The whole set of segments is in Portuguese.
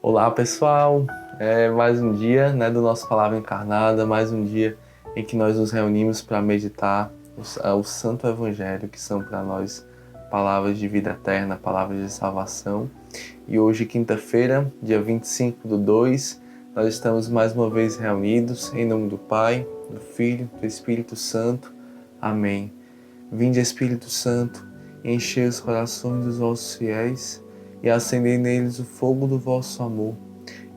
Olá pessoal, mais um dia do nosso Palavra Encarnada, mais um dia em que nós nos reunimos para meditar o Santo Evangelho, que são para nós palavras de vida eterna, palavras de salvação. E hoje, quinta-feira, dia 25/2, nós estamos mais uma vez reunidos em nome do Pai, do Filho, do Espírito Santo. Amém. Vinde, Espírito Santo, enchei os corações dos vossos fiéis e acendei neles o fogo do vosso amor.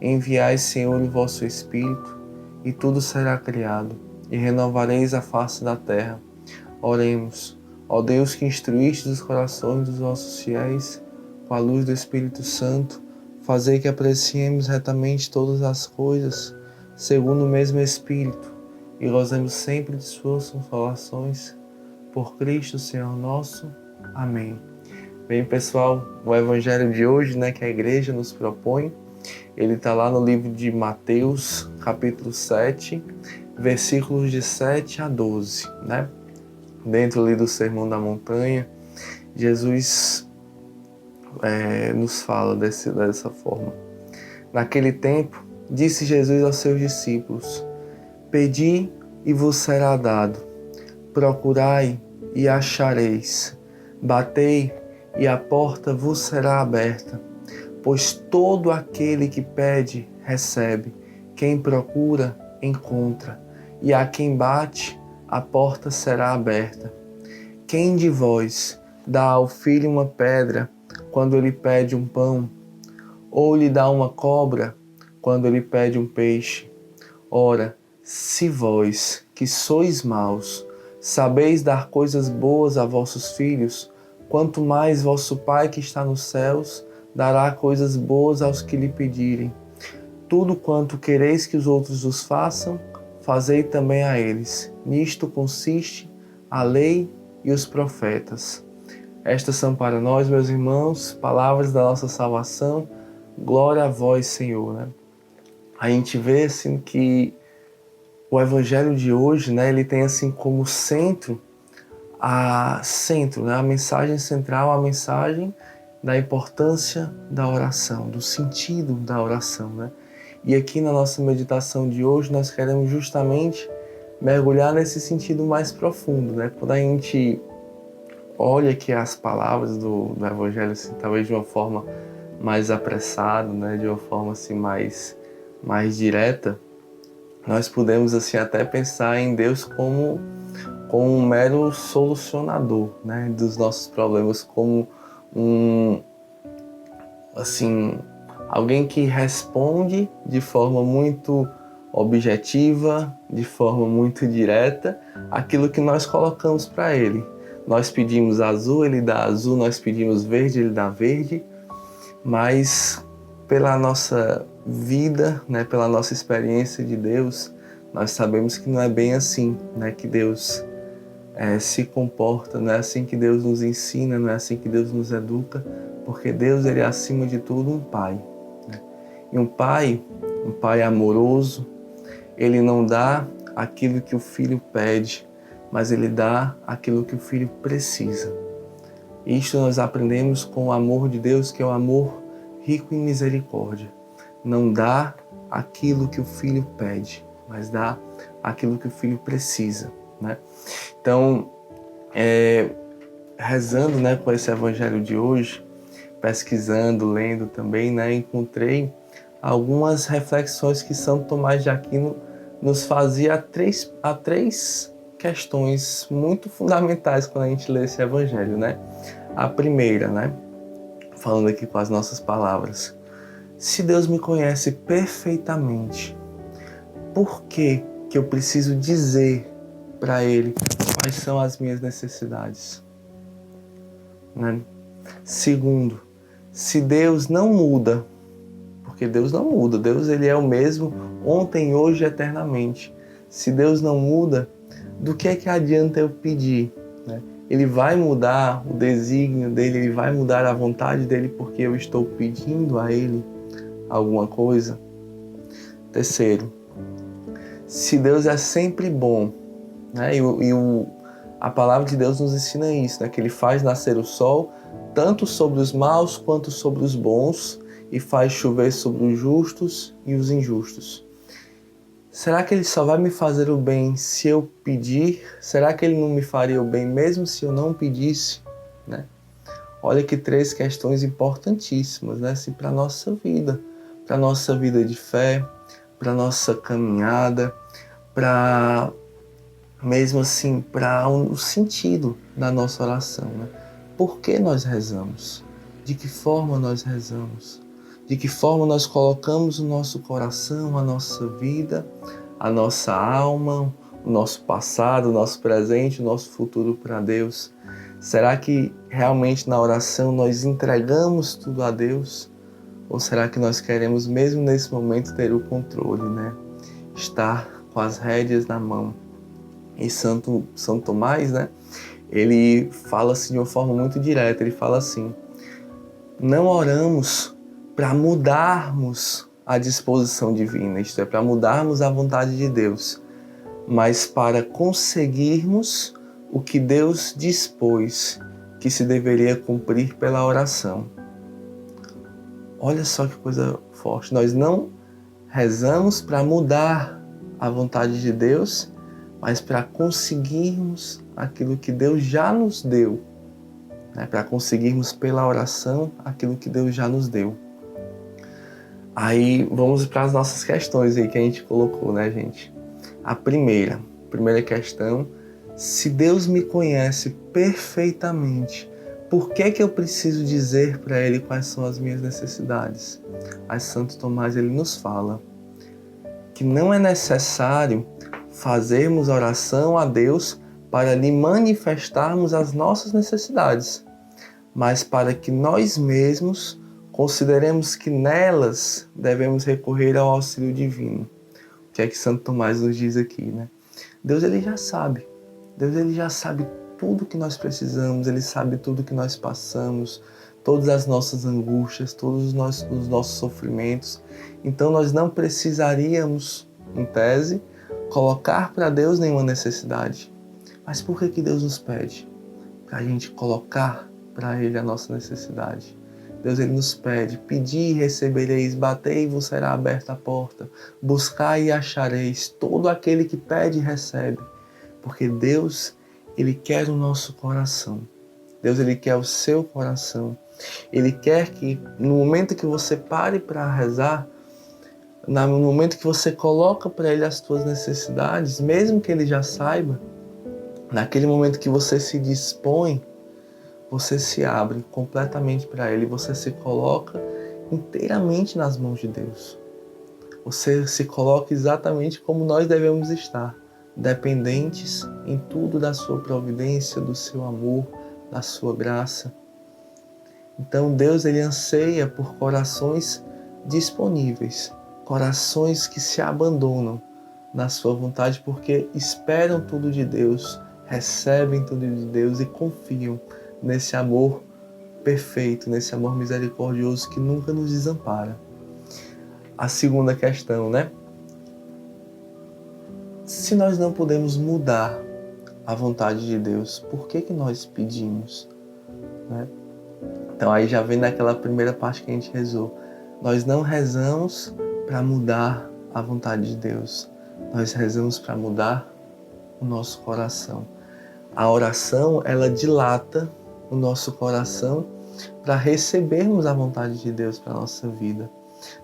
Enviai, Senhor, o vosso Espírito, e tudo será criado, e renovareis a face da terra. Oremos. Ó Deus, que instruíste os corações dos vossos fiéis, com a luz do Espírito Santo, fazei que apreciemos retamente todas as coisas, segundo o mesmo Espírito, e gozemos sempre de suas consolações. Por Cristo, Senhor nosso. Amém. Bem, pessoal, o Evangelho de hoje, que a Igreja nos propõe, ele está lá no livro de Mateus, capítulo 7, versículos de 7 a 12, Dentro ali do Sermão da Montanha, Jesus nos fala dessa forma. Naquele tempo, disse Jesus aos seus discípulos: Pedi e vos será dado, procurai e achareis, batei e a porta vos será aberta. Pois todo aquele que pede, recebe, quem procura, encontra, e a quem bate, a porta será aberta. Quem de vós dá ao filho uma pedra quando ele pede um pão? Ou lhe dá uma cobra quando ele pede um peixe? Ora, se vós, que sois maus, sabeis dar coisas boas a vossos filhos, quanto mais vosso Pai que está nos céus dará coisas boas aos que lhe pedirem. Tudo quanto quereis que os outros os façam, fazei também a eles. Nisto consiste a lei e os profetas. Estas são para nós, meus irmãos, palavras da nossa salvação. Glória a vós, Senhor. A gente vê assim que o Evangelho de hoje, ele tem assim como centro a mensagem central, a mensagem da importância da oração, do sentido da oração, E aqui na nossa meditação de hoje nós queremos justamente mergulhar nesse sentido mais profundo, Quando a gente olha aqui as palavras do Evangelho, assim, talvez de uma forma mais apressada, de uma forma assim mais direta, nós podemos assim até pensar em Deus como um mero solucionador, dos nossos problemas, como alguém que responde de forma muito objetiva, de forma muito direta, aquilo que nós colocamos para Ele. Nós pedimos azul, Ele dá azul, nós pedimos verde, Ele dá verde, mas pela nossa vida, pela nossa experiência de Deus, nós sabemos que não é bem assim, que Deus se comporta, não é assim que Deus nos ensina, não é assim que Deus nos educa, porque Deus, ele é acima de tudo um Pai. E um pai amoroso, ele não dá aquilo que o filho pede, mas ele dá aquilo que o filho precisa. Isto nós aprendemos com o amor de Deus, que é o amor rico em misericórdia. Não dá aquilo que o filho pede, mas dá aquilo que o filho precisa, Então, rezando, com esse Evangelho de hoje, pesquisando, lendo também, encontrei algumas reflexões que Santo Tomás de Aquino nos fazia a três questões muito fundamentais quando a gente lê esse Evangelho, A primeira, falando aqui com as nossas palavras: se Deus me conhece perfeitamente, por que eu preciso dizer para Ele quais são as minhas necessidades? Segundo, se Deus não muda, porque Deus não muda, Deus ele é o mesmo ontem, hoje e eternamente. Se Deus não muda, do que adianta eu pedir? Ele vai mudar o desígnio dele, ele vai mudar a vontade dele porque eu estou pedindo a ele alguma coisa? Terceiro, se Deus é sempre bom, a palavra de Deus nos ensina isso, que ele faz nascer o sol tanto sobre os maus quanto sobre os bons, e faz chover sobre os justos e os injustos. Será que Ele só vai me fazer o bem se eu pedir? Será que Ele não me faria o bem mesmo se eu não pedisse? Né? Olha que 3 questões importantíssimas, né? Assim, para a nossa vida de fé, para a nossa caminhada, para mesmo assim, para o sentido da nossa oração. Né? Por que nós rezamos? De que forma nós rezamos? De que forma nós colocamos o nosso coração, a nossa vida, a nossa alma, o nosso passado, o nosso presente, o nosso futuro para Deus? Será que realmente na oração nós entregamos tudo a Deus? Ou será que nós queremos mesmo nesse momento ter o controle, né? Estar com as rédeas na mão? E São Tomás, né? Ele fala assim de uma forma muito direta, ele fala assim: não oramos para mudarmos a disposição divina, isto é, para mudarmos a vontade de Deus, mas para conseguirmos o que Deus dispôs que se deveria cumprir pela oração. Olha só que coisa forte, nós não rezamos para mudar a vontade de Deus, mas para conseguirmos aquilo que Deus já nos deu, né? Para conseguirmos pela oração aquilo que Deus já nos deu. Aí vamos para as nossas questões aí que a gente colocou, né, gente? A primeira questão: se Deus me conhece perfeitamente, por que eu preciso dizer para Ele quais são as minhas necessidades? Aí Santo Tomás ele nos fala que não é necessário fazermos oração a Deus para lhe manifestarmos as nossas necessidades, mas para que nós mesmos consideremos que nelas devemos recorrer ao auxílio divino. O que é que Santo Tomás nos diz aqui, né? Deus ele já sabe. Deus ele já sabe tudo que nós precisamos, Ele sabe tudo que nós passamos, todas as nossas angústias, todos os nossos sofrimentos. Então nós não precisaríamos, em tese, colocar para Deus nenhuma necessidade. Mas por que Deus nos pede? Para a gente colocar para Ele a nossa necessidade. Deus ele nos pede: pedi e recebereis, batei e vos será aberta a porta, buscai e achareis, todo aquele que pede recebe. Porque Deus ele quer o nosso coração. Deus ele quer o seu coração. Ele quer que no momento que você pare para rezar, no momento que você coloca para Ele as suas necessidades, mesmo que Ele já saiba, naquele momento que você se dispõe, você se abre completamente para Ele, você se coloca inteiramente nas mãos de Deus. Você se coloca exatamente como nós devemos estar, dependentes em tudo da sua providência, do seu amor, da sua graça. Então Deus ele anseia por corações disponíveis, corações que se abandonam na sua vontade porque esperam tudo de Deus, recebem tudo de Deus e confiam nesse amor perfeito, nesse amor misericordioso que nunca nos desampara. A segunda questão, né? Se nós não podemos mudar a vontade de Deus, por que nós pedimos? Né? Então aí já vem naquela primeira parte que a gente rezou. Nós não rezamos para mudar a vontade de Deus. Nós rezamos para mudar o nosso coração. A oração, ela dilata o nosso coração para recebermos a vontade de Deus para a nossa vida.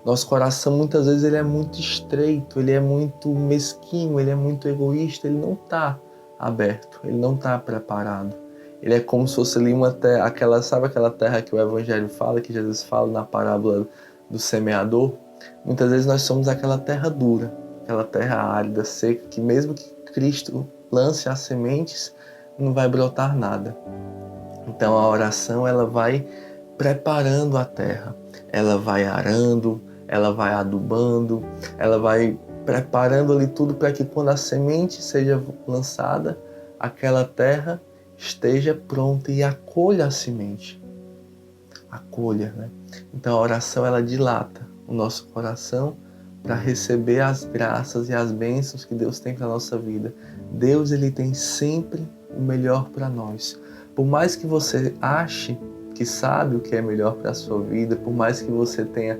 Nosso coração muitas vezes ele é muito estreito, ele é muito mesquinho, ele é muito egoísta, ele não está aberto, ele não está preparado. Ele é como se fosse ali uma terra, sabe aquela terra que o Evangelho fala, que Jesus fala na parábola do semeador? Muitas vezes nós somos aquela terra dura, aquela terra árida, seca, que mesmo que Cristo lance as sementes, não vai brotar nada. Então a oração ela vai preparando a terra, ela vai arando, ela vai adubando, ela vai preparando ali tudo para que quando a semente seja lançada, aquela terra esteja pronta e acolha a semente. Acolha, né? Então a oração ela dilata o nosso coração para receber as graças e as bênçãos que Deus tem para a nossa vida. Deus ele tem sempre o melhor para nós. Por mais que você ache que sabe o que é melhor para a sua vida, por mais que você tenha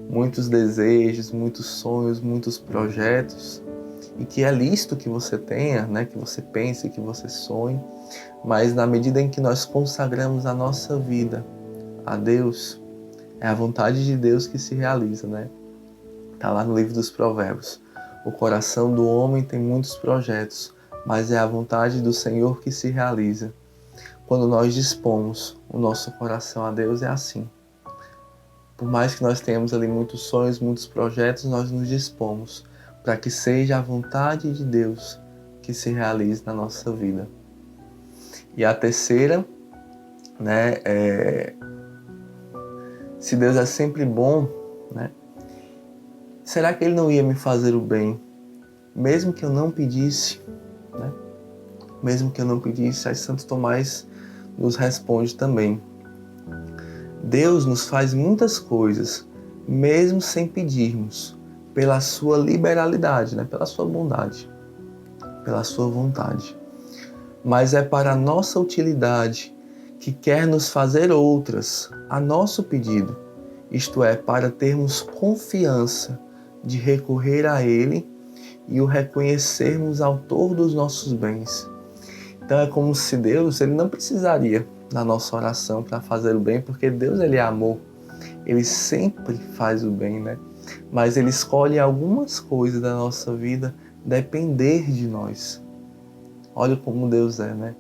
muitos desejos, muitos sonhos, muitos projetos, e que é lícito que você tenha, né, que você pense, que você sonhe, mas na medida em que nós consagramos a nossa vida a Deus, é a vontade de Deus que se realiza, né? Está lá no livro dos Provérbios. O coração do homem tem muitos projetos, mas é a vontade do Senhor que se realiza. Quando nós dispomos o nosso coração a Deus, é assim. Por mais que nós tenhamos ali muitos sonhos, muitos projetos, nós nos dispomos para que seja a vontade de Deus que se realize na nossa vida. E a terceira, né, se Deus é sempre bom, né, será que Ele não ia me fazer o bem, mesmo que eu não pedisse, né? Mesmo que eu não pedisse, aí Santo Tomás nos responde também. Deus nos faz muitas coisas, mesmo sem pedirmos, pela sua liberalidade, né? Pela sua bondade, pela sua vontade. Mas é para a nossa utilidade que quer nos fazer outras a nosso pedido, isto é, para termos confiança de recorrer a Ele e o reconhecermos autor dos nossos bens. Então é como se Deus, Ele não precisaria da nossa oração para fazer o bem, porque Deus, Ele é amor. Ele sempre faz o bem, né? Mas Ele escolhe algumas coisas da nossa vida depender de nós. Olha como Deus é, né?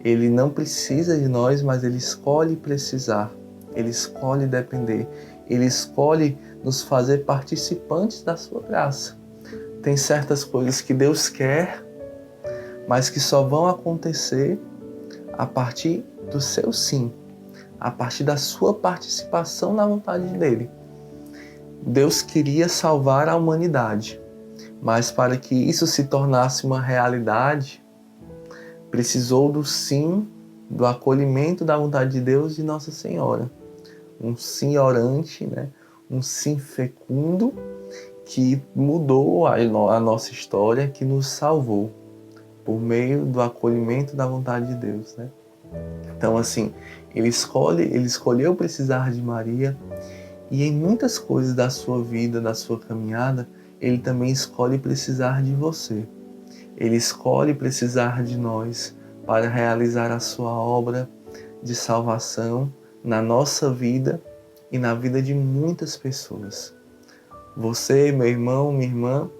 Ele não precisa de nós, mas Ele escolhe precisar. Ele escolhe depender. Ele escolhe nos fazer participantes da sua graça. Tem certas coisas que Deus quer, mas que só vão acontecer a partir do seu sim, a partir da sua participação na vontade dele. Deus queria salvar a humanidade, mas para que isso se tornasse uma realidade, precisou do sim, do acolhimento da vontade de Deus e Nossa Senhora. Um sim orante, né? Um sim fecundo, que mudou a nossa história, que nos salvou por meio do acolhimento da vontade de Deus, né? Então, assim, ele escolheu precisar de Maria, e em muitas coisas da sua vida, da sua caminhada, ele também escolhe precisar de você. Ele escolhe precisar de nós para realizar a sua obra de salvação na nossa vida e na vida de muitas pessoas. Você, meu irmão, minha irmã,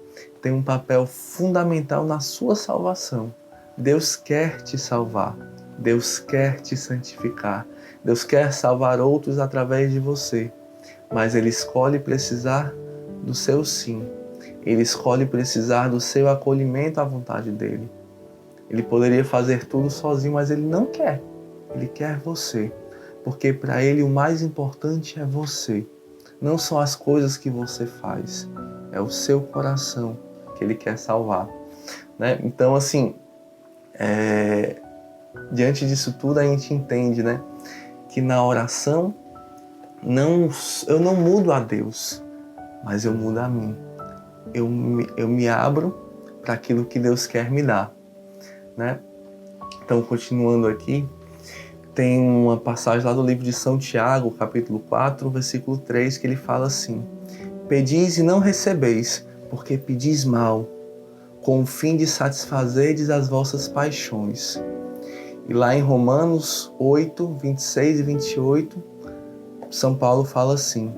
tem um papel fundamental na sua salvação. Deus quer te salvar. Deus quer te santificar. Deus quer salvar outros através de você. Mas Ele escolhe precisar do seu sim. Ele escolhe precisar do seu acolhimento à vontade dEle. Ele poderia fazer tudo sozinho, mas Ele não quer. Ele quer você. Porque para Ele o mais importante é você. Não são as coisas que você faz. É o seu coração que Ele quer salvar, né? Então, assim, diante disso tudo a gente entende, né, que na oração eu não mudo a Deus, mas eu mudo a mim. Eu me abro para aquilo que Deus quer me dar, né? Então, continuando aqui, tem uma passagem lá do livro de São Tiago, capítulo 4, versículo 3, que ele fala assim: pedis e não recebeis, porque pedis mal, com o fim de satisfazerdes as vossas paixões. E lá em Romanos 8, 26 e 28, São Paulo fala assim: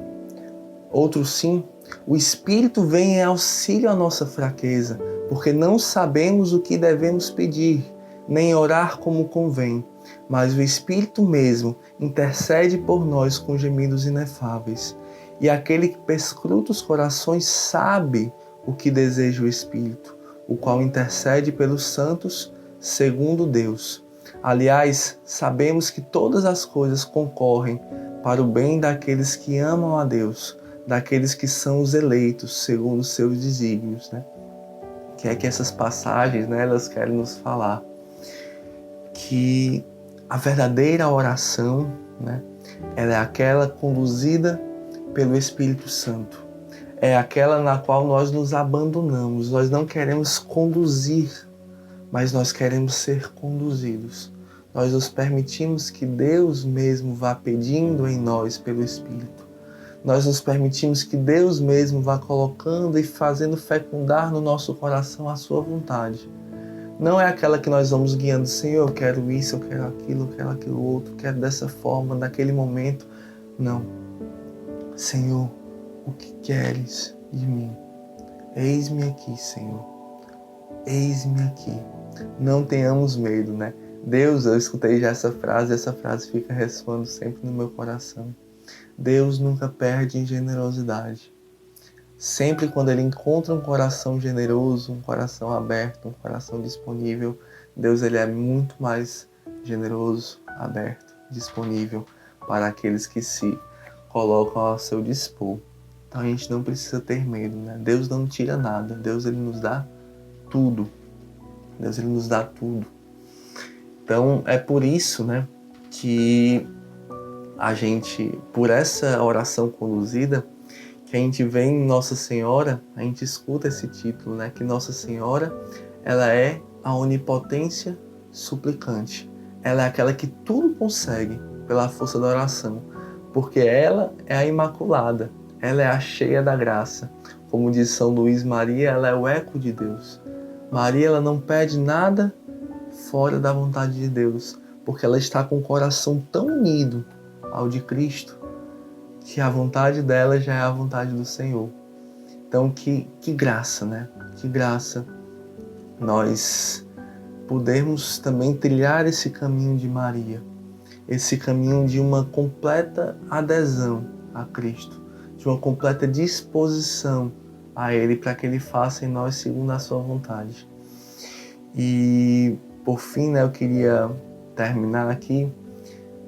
outro sim, o Espírito vem em auxílio à nossa fraqueza, porque não sabemos o que devemos pedir, nem orar como convém, mas o Espírito mesmo intercede por nós com gemidos inefáveis. E aquele que perscruta os corações sabe o que deseja o Espírito, o qual intercede pelos santos segundo Deus. Aliás, sabemos que todas as coisas concorrem para o bem daqueles que amam a Deus, daqueles que são os eleitos segundo os seus desígnios, né? Que é que essas passagens, né, elas querem nos falar que a verdadeira oração, né, ela é aquela conduzida pelo Espírito Santo. É aquela na qual nós nos abandonamos. Nós não queremos conduzir, mas nós queremos ser conduzidos. nós nos permitimos que Deus mesmo vá pedindo em nós pelo Espírito. Nós nos permitimos que Deus mesmo vá colocando e fazendo fecundar no nosso coração a sua vontade. Não é aquela que nós vamos guiando, Senhor, eu quero isso, eu quero aquilo outro, quero dessa forma, naquele momento. Não. Senhor, o que queres de mim? Eis-me aqui, Senhor. Eis-me aqui. Não tenhamos medo, né? Deus, eu escutei já essa frase fica ressoando sempre no meu coração. Deus nunca perde em generosidade. Sempre quando Ele encontra um coração generoso, um coração aberto, um coração disponível, Deus ele é muito mais generoso, aberto, disponível para aqueles que se colocam ao seu dispor. Então a gente não precisa ter medo, né? Deus não tira nada, Deus ele nos dá tudo. Deus ele nos dá tudo. Então é por isso, né, que a gente, por essa oração conduzida, que a gente vê em Nossa Senhora, a gente escuta esse título, né, que Nossa Senhora, ela é a onipotência suplicante. Ela é aquela que tudo consegue pela força da oração, porque ela é a Imaculada, ela é a cheia da graça. Como diz São Luís, Maria, ela é o eco de Deus. Maria, ela não pede nada fora da vontade de Deus, porque ela está com o coração tão unido ao de Cristo, que a vontade dela já é a vontade do Senhor. Então, que graça, né? Que graça nós podermos também trilhar esse caminho de Maria, esse caminho de uma completa adesão a Cristo, de uma completa disposição a Ele, para que Ele faça em nós segundo a sua vontade. E, por fim, né, eu queria terminar aqui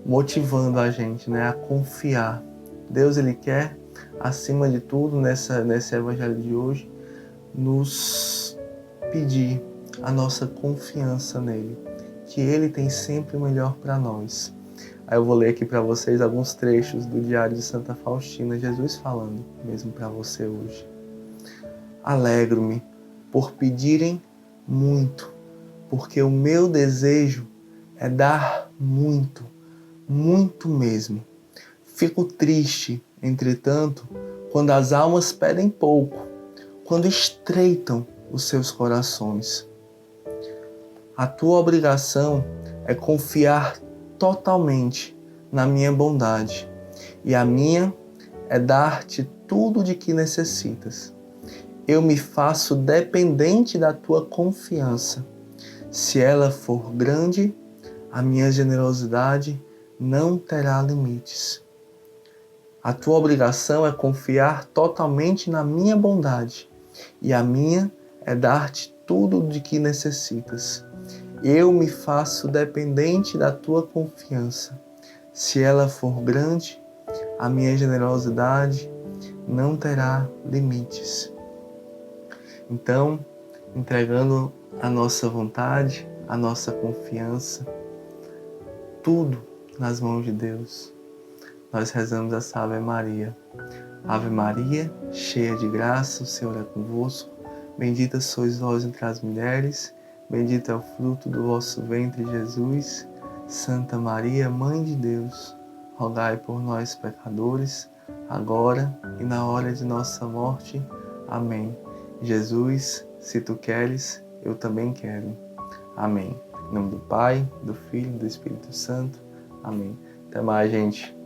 motivando a gente, né, a confiar. Deus ele quer, acima de tudo, nesse evangelho de hoje, nos pedir a nossa confiança nele, que ele tem sempre o melhor para nós. Aí eu vou ler aqui para vocês alguns trechos do Diário de Santa Faustina, Jesus falando mesmo para você hoje. Alegro-me por pedirem muito, porque o meu desejo é dar muito, muito mesmo. Fico triste, entretanto, quando as almas pedem pouco, quando estreitam os seus corações. A tua obrigação é confiar totalmente na minha bondade, e a minha é dar-te tudo de que necessitas. Eu me faço dependente da tua confiança. Se ela for grande, a minha generosidade não terá limites. A tua obrigação é confiar totalmente na minha bondade, e a minha é dar-te tudo de que necessitas. Eu me faço dependente da tua confiança. Se ela for grande, a minha generosidade não terá limites. Então, entregando a nossa vontade, a nossa confiança, tudo nas mãos de Deus, nós rezamos essa Ave Maria. Ave Maria, cheia de graça, o Senhor é convosco. Bendita sois vós entre as mulheres, bendito é o fruto do vosso ventre, Jesus. Santa Maria, Mãe de Deus, rogai por nós, pecadores, agora e na hora de nossa morte. Amém. Jesus, se tu queres, eu também quero. Amém. Em nome do Pai, do Filho e do Espírito Santo. Amém. Até mais, gente.